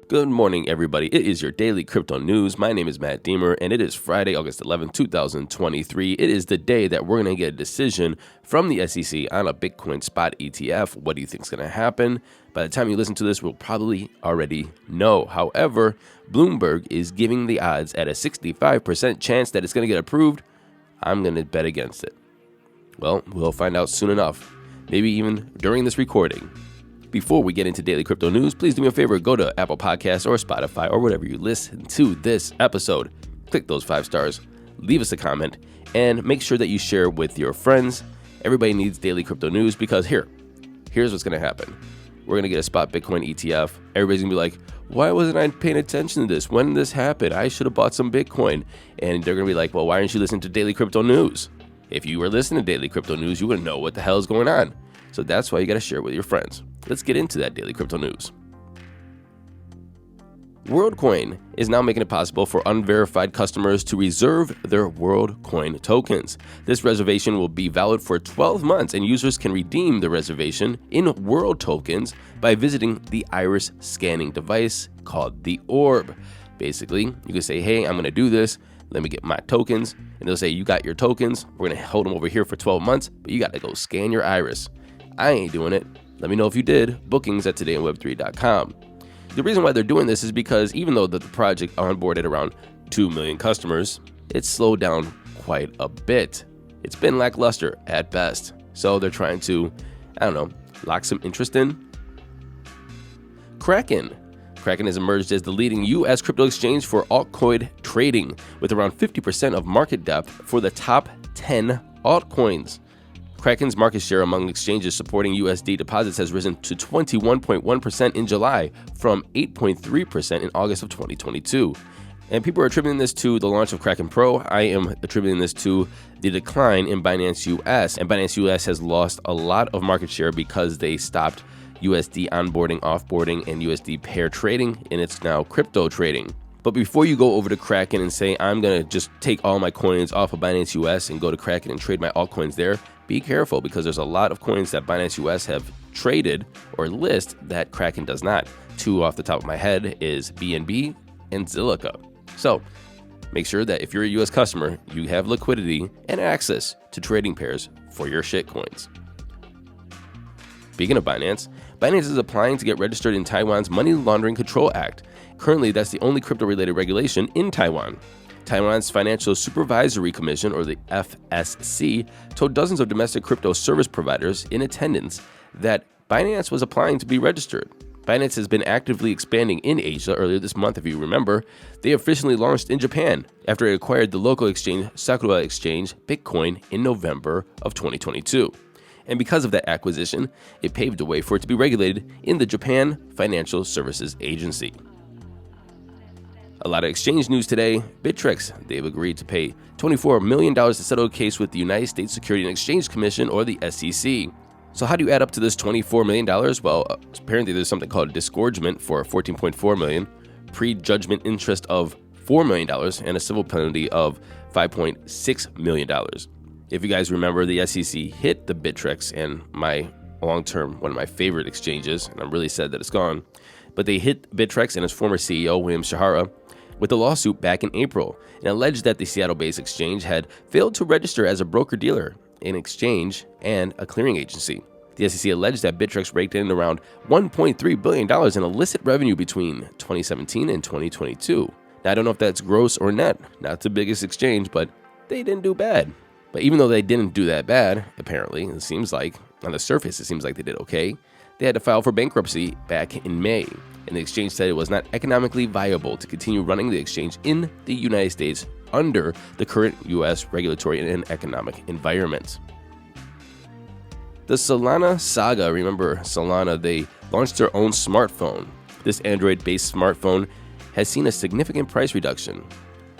Good morning, everybody. It is your daily crypto news. My name is Matt Deemer, and it is Friday, August 11th, 2023. It is the day that we're going to get a decision from the SEC on a Bitcoin spot ETF. What do you think is going to happen? By the time you listen to this, we'll probably already know. However, Bloomberg is giving the odds at a 65% chance that it's going to get approved. I'm going to bet against it. Well, we'll find out soon enough, maybe even during this recording. Before we get into daily crypto news, please do me a favor, go to Apple Podcasts or Spotify or whatever you listen to this episode. Click those 5 stars, leave us a comment, and make sure that you share with your friends. Everybody needs daily crypto news because here's what's going to happen. We're going to get a spot Bitcoin ETF. Everybody's going to be like, why wasn't I paying attention to this? When did this happen? I should have bought some Bitcoin. And they're going to be like, well, why aren't you listening to daily crypto news? If you were listening to daily crypto news, you would know what the hell is going on. So that's why you got to share with your friends. Let's get into that daily crypto news. Worldcoin is now making it possible for unverified customers to reserve their Worldcoin tokens. This reservation will be valid for 12 months, and users can redeem the reservation in World tokens by visiting the iris scanning device called the Orb. Basically, you can say, hey, I'm going to do this. Let me get my tokens. And they'll say, you got your tokens. We're going to hold them over here for 12 months, but you got to go scan your iris. I ain't doing it. Let me know if you did. Bookings at todayinweb3.com. The reason why they're doing this is because even though the project onboarded around 2 million customers, it's slowed down quite a bit. It's been lackluster at best. So they're trying to, lock some interest in. Kraken has emerged as the leading U.S. crypto exchange for altcoin trading, with around 50% of market depth for the top 10 altcoins. Kraken's market share among exchanges supporting USD deposits has risen to 21.1% in July from 8.3% in August of 2022. And people are attributing this to the launch of Kraken Pro. I am attributing this to the decline in Binance US. And Binance US has lost a lot of market share because they stopped USD onboarding, offboarding, and USD pair trading, and it's now crypto trading. But before you go over to Kraken and say, I'm going to just take all my coins off of Binance US and go to Kraken and trade my altcoins there, be careful because there's a lot of coins that Binance US have traded or list that Kraken does not. 2 off the top of my head is BNB and Zilliqa. So make sure that if you're a US customer, you have liquidity and access to trading pairs for your shitcoins. Speaking of Binance is applying to get registered in Taiwan's Money Laundering Control Act. Currently, that's the only crypto-related regulation in Taiwan. Taiwan's Financial Supervisory Commission, or the FSC, told dozens of domestic crypto service providers in attendance that Binance was applying to be registered. Binance has been actively expanding in Asia. Earlier this month, if you remember, they officially launched in Japan after it acquired the local exchange Sakura Exchange Bitcoin in November of 2022. And because of that acquisition, it paved the way for it to be regulated in the Japan Financial Services Agency. A lot of exchange news today. Bittrex, they've agreed to pay $24 million to settle a case with the United States Securities and Exchange Commission, or the SEC. So how do you add up to this $24 million? Well, apparently there's something called disgorgement for $14.4 million, pre-judgment interest of $4 million, and a civil penalty of $5.6 million. If you guys remember, the SEC hit the Bittrex and one of my favorite exchanges, and I'm really sad that it's gone, but they hit Bittrex and its former CEO, William Shahara, with a lawsuit back in April and alleged that the Seattle-based exchange had failed to register as a broker-dealer, an exchange, and a clearing agency. The SEC alleged that Bittrex raked in around $1.3 billion in illicit revenue between 2017 and 2022. Now, I don't know if that's gross or net. Not the biggest exchange, but they didn't do bad. But even though they didn't do that bad, apparently, it seems like, on the surface, it seems like they did okay, they had to file for bankruptcy back in May, and the exchange said it was not economically viable to continue running the exchange in the United States under the current U.S. regulatory and economic environment. The Solana saga, remember Solana, they launched their own smartphone. This Android-based smartphone has seen a significant price reduction.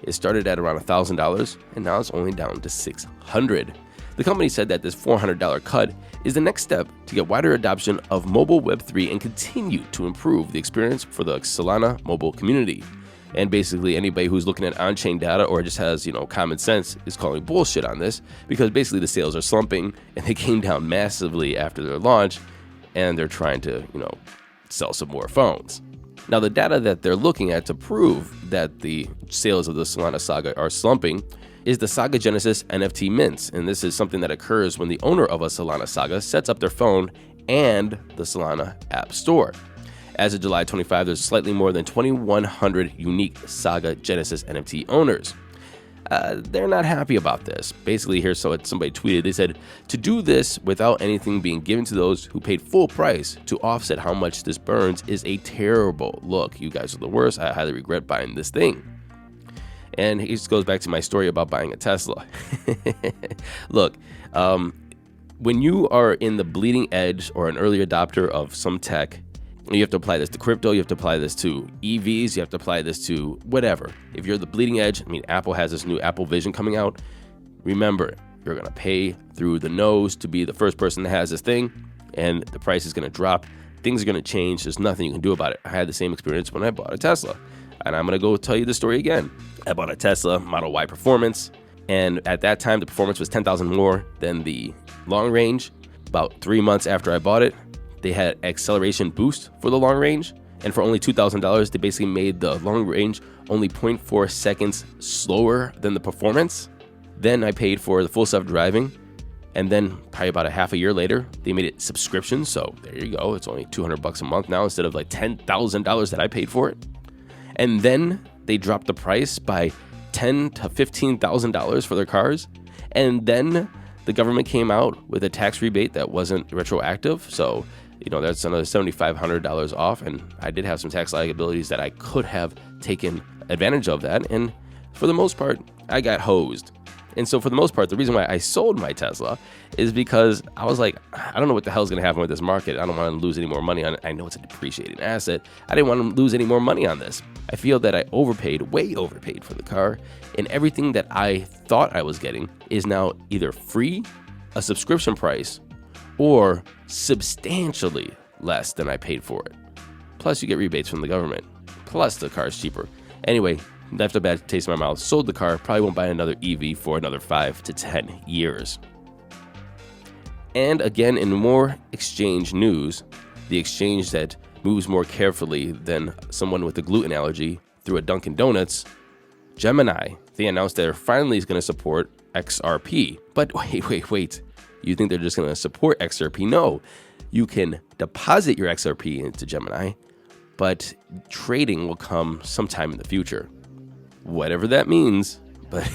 It started at around $1,000, and now it's only down to $600. The company said that this $400 cut is the next step to get wider adoption of mobile Web3 and continue to improve the experience for the Solana mobile community. And basically anybody who's looking at on-chain data or just has, common sense is calling bullshit on this, because basically the sales are slumping and they came down massively after their launch, and they're trying to, sell some more phones. Now, the data that they're looking at to prove that the sales of the Solana saga are slumping is the Saga Genesis NFT mints, and this is something that occurs when the owner of a Solana saga sets up their phone and the Solana App Store. As of July 25, there's slightly more than 2,100 unique Saga Genesis NFT owners. They're not happy about this. Basically, here's what somebody tweeted. They said, to do this without anything being given to those who paid full price to offset how much this burns is a terrible look. You guys are the worst. I highly regret buying this thing. And it just goes back to my story about buying a Tesla. Look, when you are in the bleeding edge or an early adopter of some tech, you have to apply this to crypto, you have to apply this to EVs, you have to apply this to whatever. If you're the bleeding edge, Apple has this new Apple Vision coming out. Remember, you're going to pay through the nose to be the first person that has this thing, and the price is going to drop. Things are going to change. There's nothing you can do about it. I had the same experience when I bought a Tesla. And I'm going to go tell you the story again. I bought a Tesla Model Y Performance, and at that time, the performance was 10,000 more than the long range. About 3 months after I bought it, they had acceleration boost for the long range, and for only $2,000, they basically made the long range only 0.4 seconds slower than the performance. Then I paid for the full self-driving, and then probably about a half a year later, they made it subscription. So there you go. It's only $200 a month now instead of like $10,000 that I paid for it. And then they dropped the price by $10,000 to $15,000 for their cars. And then the government came out with a tax rebate that wasn't retroactive. So that's another $7,500 off, and I did have some tax liabilities that I could have taken advantage of that, and for the most part, I got hosed. And so for the most part, the reason why I sold my Tesla is because I was like, I don't know what the hell is going to happen with this market. I don't want to lose any more money on it. I know it's a depreciating asset. I didn't want to lose any more money on this. I feel that I way overpaid for the car, and everything that I thought I was getting is now either free, a subscription price, or substantially less than I paid for it. Plus, you get rebates from the government. Plus, the car is cheaper. Anyway, left a bad taste in my mouth. Sold the car. Probably won't buy another EV for another 5 to 10 years. And again, in more exchange news, the exchange that moves more carefully than someone with a gluten allergy through a Dunkin' Donuts, Gemini, they announced they're finally going to support XRP. But wait. You think they're just going to support XRP? No, you can deposit your XRP into Gemini, but trading will come sometime in the future. Whatever that means, but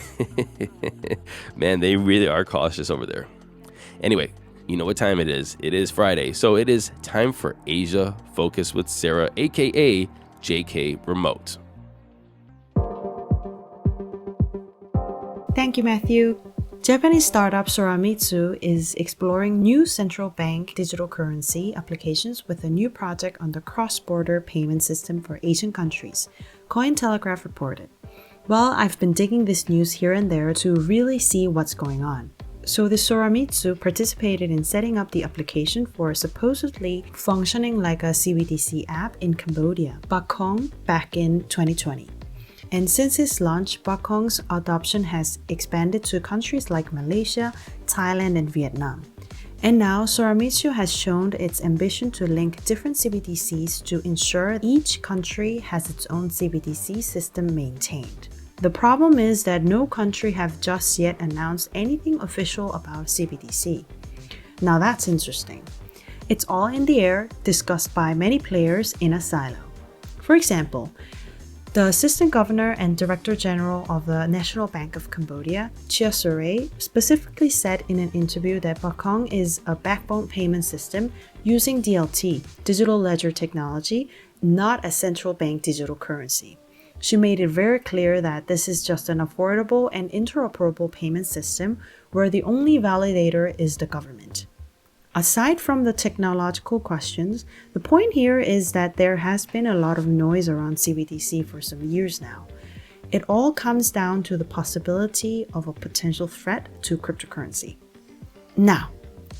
man, they really are cautious over there. Anyway, you know what time it is. It is Friday, so it is time for Asia Focus with Sarah, aka JK Remote. Thank you, Matthew. Japanese startup Soramitsu is exploring new central bank digital currency applications with a new project on the cross-border payment system for Asian countries, Cointelegraph reported. Well, I've been digging this news here and there to really see what's going on. So the Soramitsu participated in setting up the application for supposedly functioning like a CBDC app in Cambodia, Bakong, back in 2020. And since its launch, Bakong's adoption has expanded to countries like Malaysia, Thailand, and Vietnam. And now, Soramitsu has shown its ambition to link different CBDCs to ensure each country has its own CBDC system maintained. The problem is that no country have just yet announced anything official about CBDC. Now that's interesting. It's all in the air, discussed by many players in a silo. For example, the Assistant Governor and Director General of the National Bank of Cambodia, Chia Suray, specifically said in an interview that Bakong is a backbone payment system using DLT, digital ledger technology, not a central bank digital currency. She made it very clear that this is just an affordable and interoperable payment system where the only validator is the government. Aside from the technological questions, the point here is that there has been a lot of noise around CBDC for some years now. It all comes down to the possibility of a potential threat to cryptocurrency. Now,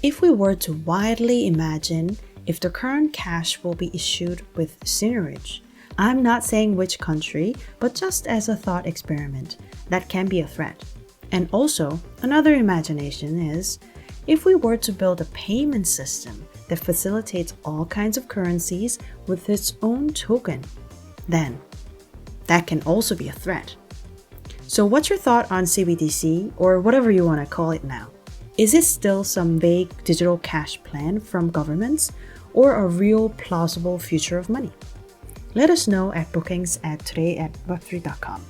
if we were to widely imagine if the current cash will be issued with seigniorage, I'm not saying which country, but just as a thought experiment, that can be a threat. And also, another imagination is, if we were to build a payment system that facilitates all kinds of currencies with its own token, then that can also be a threat. So what's your thought on CBDC, or whatever you want to call it now? Is it still some vague digital cash plan from governments, or a real plausible future of money? Let us know at bookings@today@web3.com.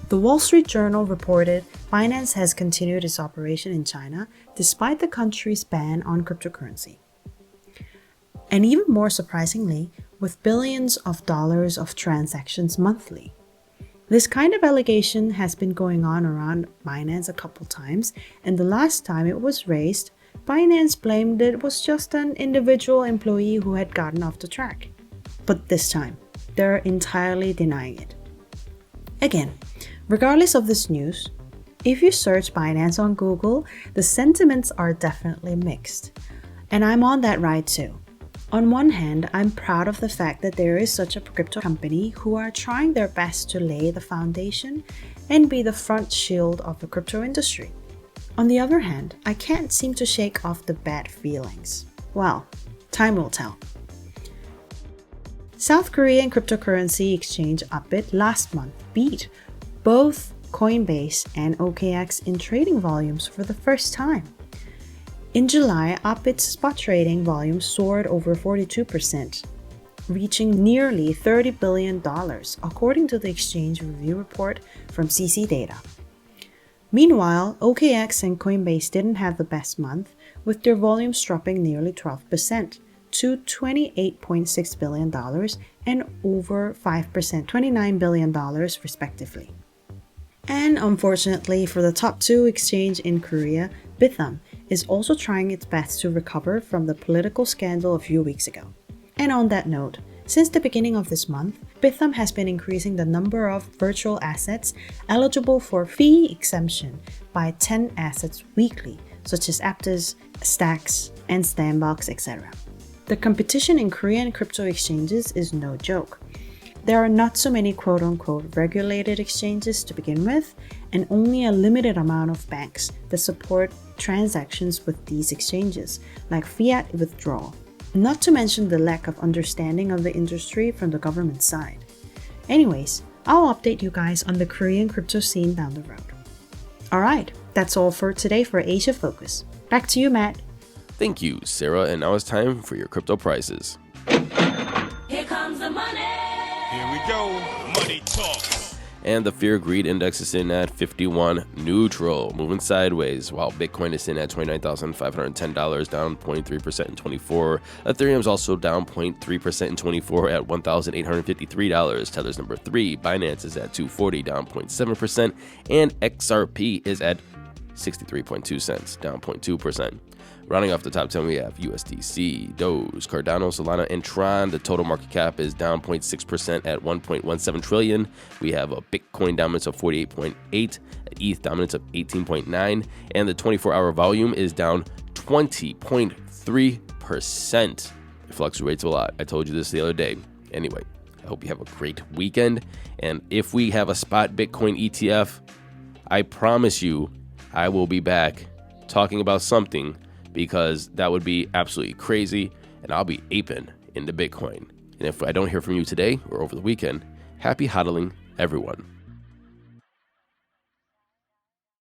The Wall Street Journal reported Binance has continued its operation in China despite the country's ban on cryptocurrency. And even more surprisingly, with billions of dollars of transactions monthly. This kind of allegation has been going on around Binance a couple times, and the last time it was raised, Binance blamed it was just an individual employee who had gotten off the track. But this time, they're entirely denying it. Again, regardless of this news, if you search Binance on Google, the sentiments are definitely mixed. And I'm on that ride too. On one hand, I'm proud of the fact that there is such a crypto company who are trying their best to lay the foundation and be the front shield of the crypto industry. On the other hand, I can't seem to shake off the bad feelings. Well, time will tell. South Korean cryptocurrency exchange Upbit last month beat both Coinbase and OKX in trading volumes for the first time. In July, Upbit's spot trading volume soared over 42%, reaching nearly $30 billion, according to the exchange review report from CC Data. Meanwhile, OKX and Coinbase didn't have the best month, with their volumes dropping nearly 12% to $28.6 billion and over 5%, $29 billion respectively. And unfortunately for the top two exchange in Korea, Bithumb is also trying its best to recover from the political scandal a few weeks ago. And on that note, since the beginning of this month, Bithumb has been increasing the number of virtual assets eligible for fee exemption by 10 assets weekly, such as Aptos, Stacks, and Sandbox, etc. The competition in Korean crypto exchanges is no joke. There are not so many quote-unquote regulated exchanges to begin with, and only a limited amount of banks that support transactions with these exchanges, like fiat withdrawal. Not to mention the lack of understanding of the industry from the government side. Anyways, I'll update you guys on the Korean crypto scene down the road. Alright, that's all for today for Asia Focus. Back to you, Matt. Thank you, Sarah, and now it's time for your crypto prices. Here comes the money. Here we go. Money talk. And the Fear Greed Index is in at 51 neutral, moving sideways, while Bitcoin is in at $29,510, down 0.3% in 24. Ethereum is also down 0.3% in 24 at $1,853. Tether's number 3. Binance is at $240, down 0.7%. And XRP is at 63.2 cents, down 0.2%. Rounding off the top 10, we have USDC, Doge, Cardano, Solana, and Tron. The total market cap is down 0.6% at $1.17 trillion. We have a Bitcoin dominance of 48.8, ETH dominance of 18.9, and the 24-hour volume is down 20.3%. It fluctuates a lot. I told you this the other day. Anyway, I hope you have a great weekend. And if we have a spot Bitcoin ETF, I promise you I will be back talking about something, because that would be absolutely crazy, and I'll be aping into Bitcoin. And if I don't hear from you today or over the weekend, happy hodling, everyone.